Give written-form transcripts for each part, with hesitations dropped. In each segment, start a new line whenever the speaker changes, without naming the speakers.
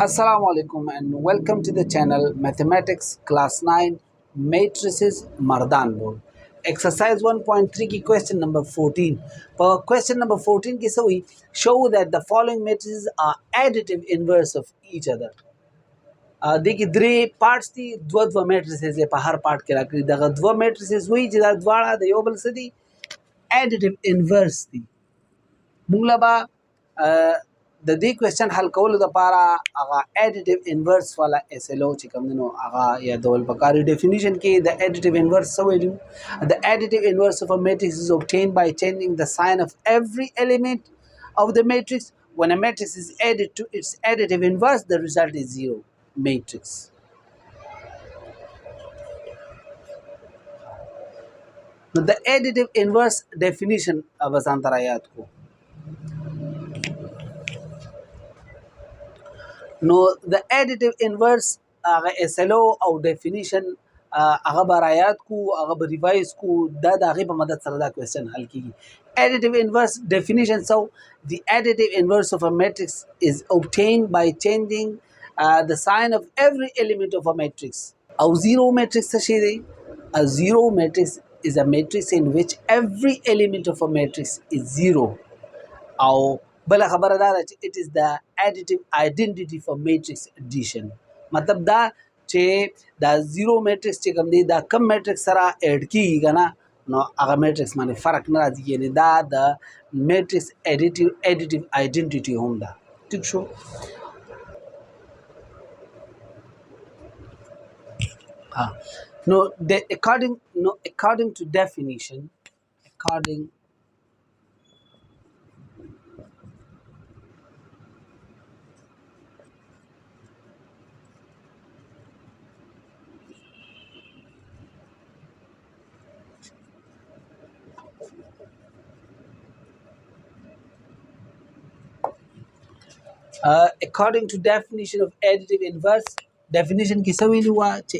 Assalamu alaikum and welcome to the channel Mathematics Class 9 Matrices Mardan Board. Exercise 1.3 की question number 14. For question number 14 की सवी show that the following matrices are additive inverse of each other. देखिए درې پارټس دي دوه matrices په هر پارت کې راکړي دغه دوه matrices وایي چې دا دواړه د یو بل څه دي additive inverse دي موږ له به د دې کوېسچن حل کولو دپاره هغه additive inverse والا SLO چې کوم دی نو هغه یادول پکار دي. ډیفینیشن کې د additive inverse څه ویلي The additive inverse of a matrix is obtained by changing the sign of every element of the matrix. When a matrix is added to its additive inverse, the result is zero matrix. Now the additive inverse definition अब ځان ته یاد کو. نو د additive inverse هغه SLO او definition هغه به رایاد کو هغه به ریوایز کو دا د هغې په مدد سره دا کوېسچن حل کیږي. Additive inverse definition so the additive inverse of a matrix is obtained by changing the sign of every element of a matrix. او zero matrix څه شی دی؟ A zero matrix is a matrix in which every element of a matrix is zero. او بل خبره دا ده چې it is the additive identity for matrix addition. مطلب دا چې دا زیرو میټرکس چې کوم دی دا کم میټرکس سره اډ کیږي کنه نو هغه میټرکس باندې فرق نه راځي یعنی دا د میټرکس اډیټیو آیډنټیټي هم ده. ٹھیک شو. نو according to definition according to definition of additive inverse definition کې څه ویلي وه چې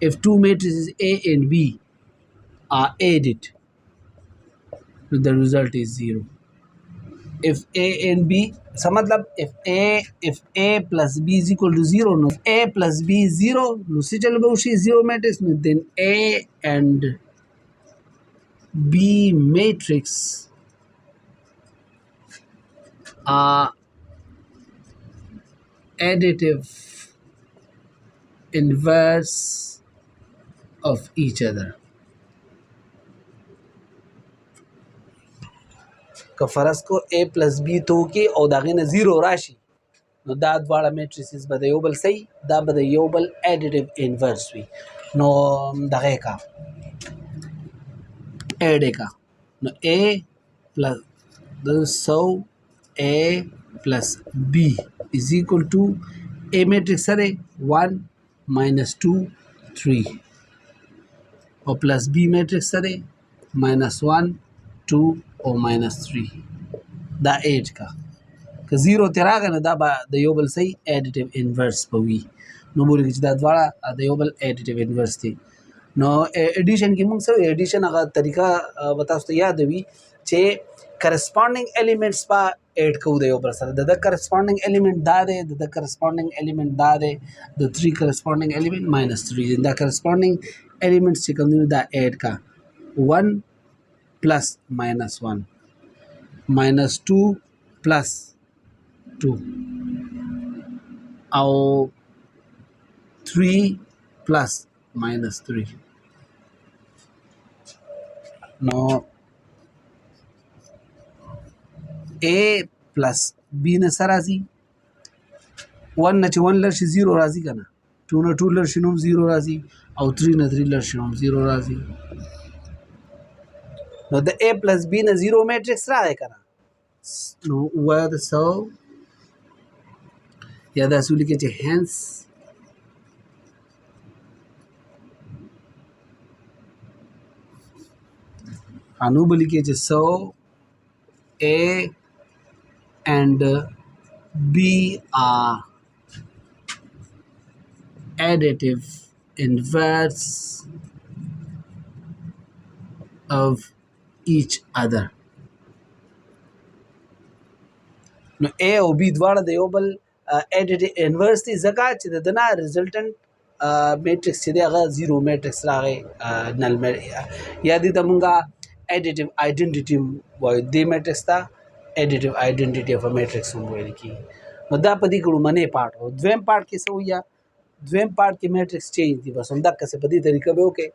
if two matrices A and B are added the result is zero. If A and B څه مطلب if A plus B is equal to 0 نو A plus B is 0 نو څه چل به وشي zero matrix نو then A and B matrix are additive inverse of each other. که فرض کو A plus B تو کې او د هغې نه 0 راشي نو دا دواړه میټریسز به د یو بل صحیح دا به د یو بل additive inverse وي. نو دغه کا اډ کا نو A plus so A plus B is equal to A matrix سره 1 minus 2 3 او plus B matrix سره minus 1 2 او minus 3 دا 8 کا که 0 ته راغی نو دا به د یو بل صحیح additive inverse به وي. نو موږ چې دا دواړه د یو بل additive inverse دي. نو ایډیشن کې موږ څه ایډیشن هغه طریقه به تاسو ته یاد وي چې corresponding elements په اډ کوو د یو بل سره د corresponding element دا دی د corresponding element دا دی د 3 corresponding element minus 3 دا corresponding elements چې کوم دی دا اډ کا 1 plus minus 1 minus 2 plus 2 او 3 plus minus 3 نو A plus B نه سره راځي 1 نه چې 1 لر شي 0 راځي که نه 2 نه 2 لر شي نو 0 راځي او 3 نه 3 لر شي نو 0 راځي. نو د A plus B نه 0 میټرکس راغی که نه نو وایه د سو یا داسې ولیکئ چې hence نو به لیکئ چې so A and B are additive inverse of each other. نو A او B دواړه د یو بل اډیټ انورس دي ځکه چې د دنا ریزلټنټ میټرکس چې دی هغه زیرو میټرکس راغی نل یا دې ته مونږه اډیټیو آیډنټیټي وایو دې میټرکس ته اډیټیو آیډنټیټي اف میټرکس هم ویل کیږي نو دا په دې کې لومړنی پارټ او دویم پارټ کې څه ویا دویم پارټ کې میټرکس چینج دي بس همدغسې په دې طریقه به وکړئ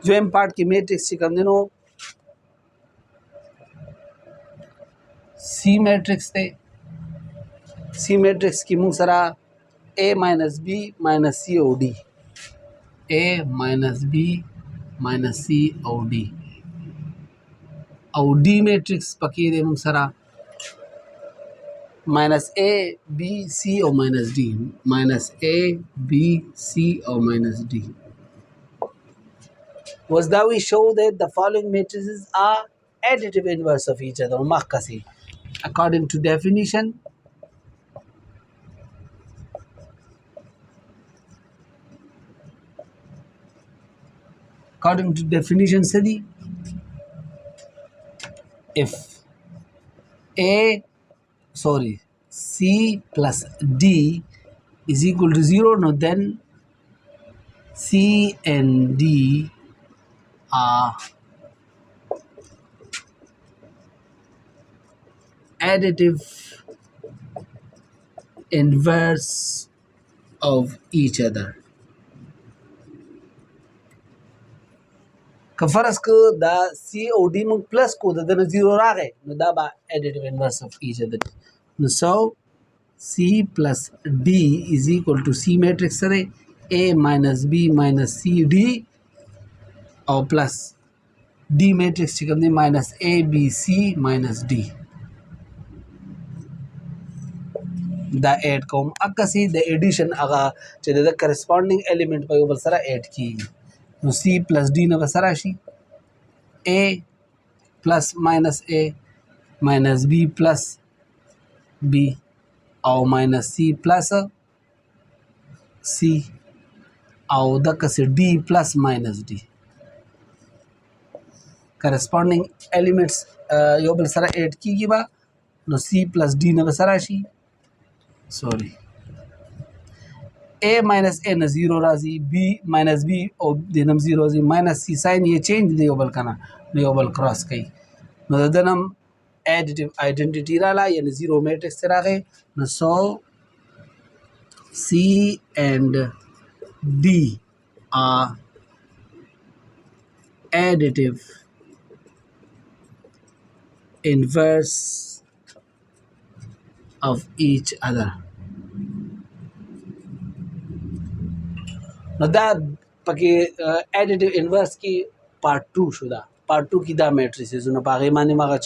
دویم پارٹ کی میٹرکس چې کوم دی نو سی میټرکس دی سی میټرکس کې موږ سره A ماینس B ماینس C او D A ماینس B ماینس C او D او D میټرکس پکې دی موږ سره ماینس A B C او ماینس D ماینس A B C او ماینس D was that we show that the following matrices are additive inverse of each other makasi according to definition study if C plus D is equal to 0 no then C and D are additive inverse of each other که فرض که دا C او D مونږ پلس کو د دنه 0 راغی نو دا به additive inverse of each other نو so C plus D is equal to C matrix سره A minus B minus C D او پلس D matrix چې کوم دی minus A B C minus D دا اډ کوم اکسی د ایډیشن هغه چې د کرسپونډینګ الیمنٹ په یو بل سره اډ کیږي نو C plus D نه سره شي A plus minus A minus B plus B او minus C plus C او دکسې D plus minus D کرسپونډینګ الیمنټس یو بل سره اډ کیږي با نو C plus D نه سره شي sorry A minus A نه 0 راځي B minus B او د نم 0 راځي minus C ساين یې چینج دی یو بل کنه نو یو بل کراس کوي نو د نم additive identity رااله یعنی 0 میټرکس راغی نو so C and D are additive inverse of each other نو دا پکې additive inverse کې پارت 2 شو دا پارت 2 کې دا میټریسز نو باغې باندې ماغه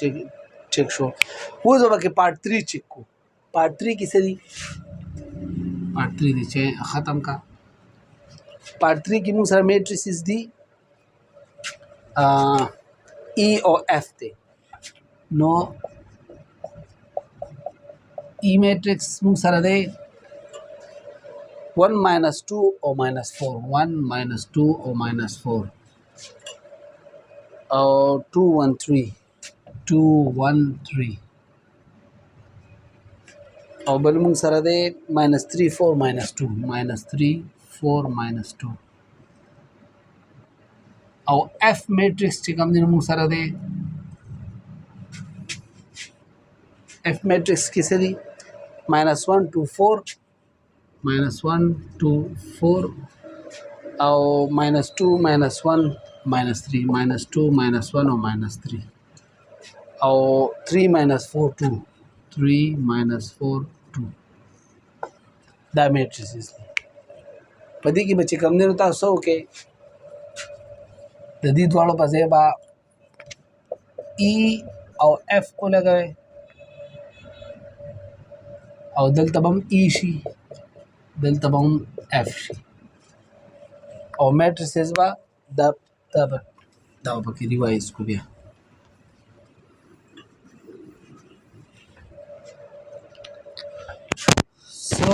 چیک شو اوس به کې پارت 3 چیک کو پارت 3 کې څه دي پارت 3 دي چې ختم کا پارت 3 کې موږ سره میټریسز دي E او F ته نو E matrix موږ سره دی 1 minus 2 or minus 4 1 minus 2 or minus 4 or 2 1 3 2 1 3 or بل موږ سره دی minus 3 4 minus 2 minus 3 4 minus 2 او F matrix چې کوم دی موږ سره دی F matrix کې څه دی minus 1 2 4 minus 1 2 4 او minus 2 minus 1 minus 3 minus 2 minus 1 or minus 3 او 3 minus 4 2 3 minus 4 2 دا matrices دي په دې کې به چې کوم دی نو تاسو کې د دې دواړو په ځای به E او F ولګوئ او دلته به هم E شي دلته به هم F شي او میټریسز به دا پکې ریوایز کو بیا so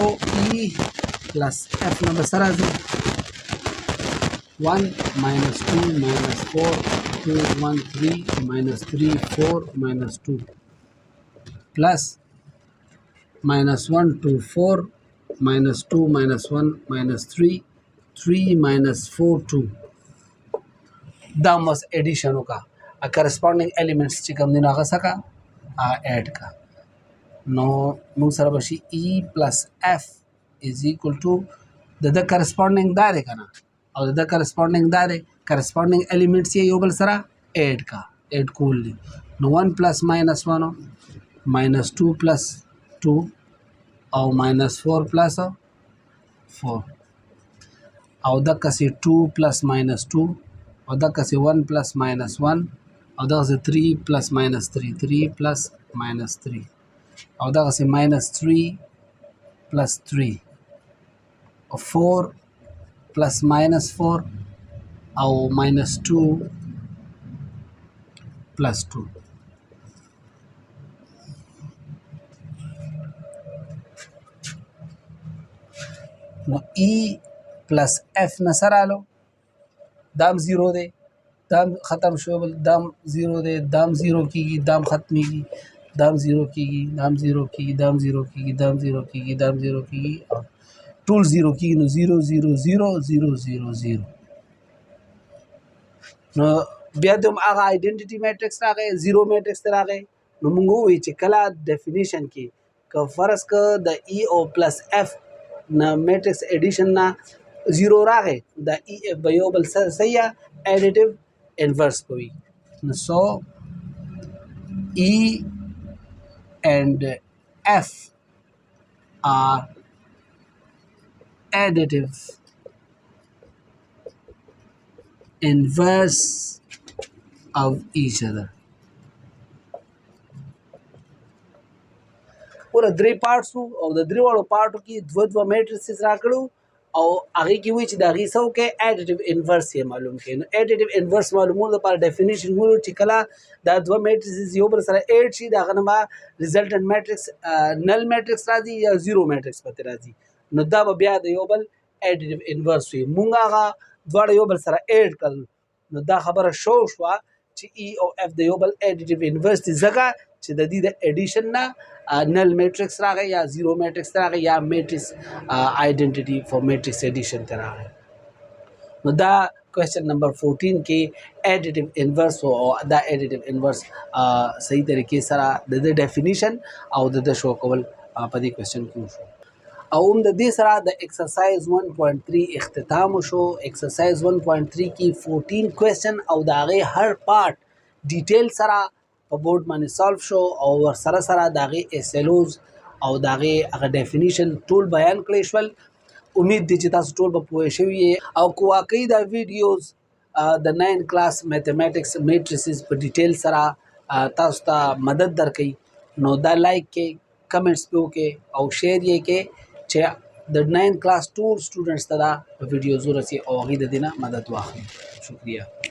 E plus F ना बसरा जो 1 minus 2 minus 4 2 1 3 minus 3 4 minus 2 plus minus 1 2 4 minus 2 minus 1 minus 3 3 minus 4 2 دا मस एडिशन का corresponding elements چې کوم دي نو هغه څخه اډ کا نو موږ سره بشي e plus f is equal to د کرسپونډینګ دا دی کنه او د کرسپونډینګ دا دی کرسپونډینګ الیمنټس یې یو بل سره اډ کا اډ کول دي نو 1 plus minus 1 minus 2 plus 2 او minus 4 plus 4 او دغه سي 2 plus minus 2 او دغه سي 1 plus minus 1 او دغه سي 3 plus minus 3 3 plus minus 3 او دغه سي minus 3 plus 3 او 4 plus minus 4 او minus 2 plus 2 نو e plus f نسرالو دام 0 دی دام ختم شو دام 0 دی دام 0 کیږي دام ختميږي دام 0 کیږي دام 0 کیږي دام 0 کیږي دام 0 کیږي دام 0 کیږي ټول 0 کیږي نو 0 0 0 0 0 0 نو بیا د هغه آیډنټیټي میټرکس راغی 0 میټرکس راغی نو موږ وی چې کله ډیفینیشن کې که فرض ک د e او پلس f نه میټرکس ایډیشن نه 0 راغی د e f به یو بل سره صحیح ایډیټیو انورس کوي نو سو e and f are additive inverse of each other. ور درې پارټس او د درې وړو پارټو کې دوه میټریسز راکړو او هغه کې وی چې د هغه سو کې اډیټیو انورس یې معلوم کړي نو اډیټیو انورس معلومولو لپاره ډیفینیشن وو چې کله دا دوه میټریسز یو بل سره اډ شي دا غنما ریزلټنت میټرکس نل میټرکس راځي یا زیرو میټرکس پته راځي نو دا به بیا د یو بل اډیټیو انورس وي مونږ هغه دواړه یو بل سره اډ کړل نو دا خبره شو چې e او f د یو بل اډیټیو انورس دي ځکه چې د دې د اډیشن نه نل میټرکس راغی یا زیرو میټرکس راغی یا میټرکس آیډنټیټي فور میټرکس ایډیشن ته راغی نو دا کوېسچن نمبر 14 کې اډیټیو انورس او دا اډیټیو انورس صحیح طریقې سره د ډیفینیشن او د شو کول په دې کوېسچن کې شو او د دې سره د ایکسرسایز 1.3 اختتام شو ایکسرسایز 1.3 کې 14 کوېسچن او دا غي هر پارت ډیټیل سره په بورډ باندې سالو شو او ور سره سره دا غي اسلوز او دا غي هغه ډیفینیشن ټول بیان کړی شول امید دي چې تاسو ټول به پوه شئ او کو واقعي دا ویډیوز د 9 کلاس میتھمیټکس میټریسز په ډیټیل سره تاسو ته مدد درکړي نو دا لایک کې کمنټس په کې او شیر یې کې چې د 9 کلاس ټول سټوډنټس ته دا ویډیو ضرورت او غي د دینه مدد واخلي شکریہ